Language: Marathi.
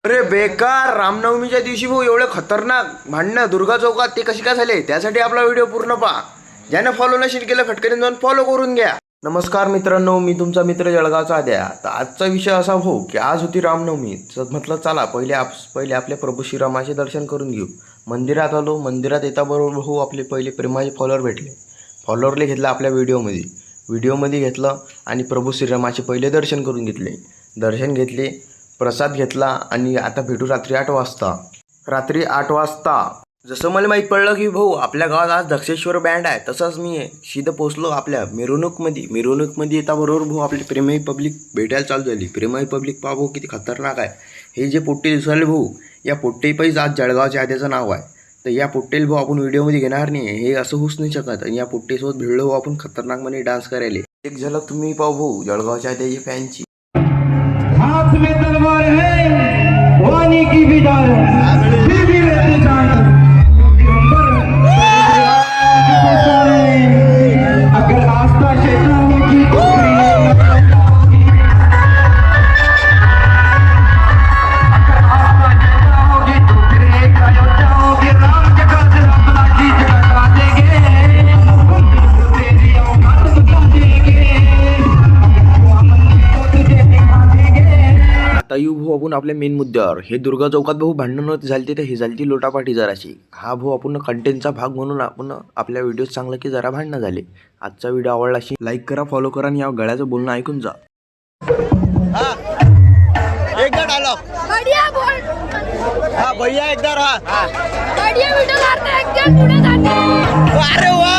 अरे बेकार, रामनवमीच्या दिवशी भाऊ एवढे खतरनाक भांडणं दुर्गा चौकात ते कशी काय झाले, त्यासाठी आपला व्हिडिओ पूर्ण पहा. ज्यानं फॉलो नशील केलं फटकरीन जाऊन फॉलो करून घ्या. नमस्कार मित्रांनो, मी तुमचा मित्र जळगावचा आद्या. तर आजचा विषय असा भाऊ की आज होती रामनवमी. म्हटलं चला पहिले आपल्या प्रभू श्रीरामाचे दर्शन करून घेऊ. मंदिरात आलो. मंदिरात येताबरोबर भाऊ आपले पहिले प्रेमाचे फॉलोअर भेटले. फॉलोअरले घेतलं आपल्या व्हिडिओमध्ये घेतलं आणि प्रभू श्रीरामाचे पहिले दर्शन करून घेतले. दर्शन घेतले, प्रसाद घेतला आणि आता भेटू रात्री 8 वाजता. रात्री 8 वाजता जसं मला माहीत पडलं की भाऊ आपल्या गावात आज दक्षेश्वर बँड आहे, तसंच मी सीधं पोचलो आपल्या मिरवणूकमध्ये येताबरोबर भाऊ आपली प्रेमही पब्लिक भेटायला चालू झाली. प्रेमही पब्लिक पहा भाऊ किती खतरनाक आहे. हे जे पोट्टे दिसायले भाऊ, या पोट्टेपैकीच आज जळगावच्या आद्याचं नाव आहे. तर या पोट्टेला भाऊ आपण व्हिडिओमध्ये घेणार नाही, हे असं होऊच नाही शकत. आणि या पोट्टेसोबत भिडलो भाऊ आपण खतरनाकपणे डान्स करायला. एक झलक तुम्ही पाहू भाऊ जळगावच्या आद्याच्या फॅनची. हाथ में तलवार है, वाणी की भी डाल, फिर भी रहते जान. अगर आस्था शैतान की आता येऊ भाऊ आपण आपल्या मेन मुद्द्यावर. हे दुर्गा चौकात भाऊ भांडणं झालते, तर हे झालती लोटापाटी जराशी. हा भाऊ आपण कंटेंटचा भाग म्हणून आपण आपल्या व्हिडिओ चांगलं की जरा भांडणं झाले. आजचा व्हिडिओ आवडला अशी लाईक करा, फॉलो करा आणि या गळ्याचं बोलणं ऐकून जा. एकदा डायलॉग बढ़िया बोल. हा भैया एकदा राहा. बढ़िया वीडियो करते एक जण पुढे जाते. अरे वा.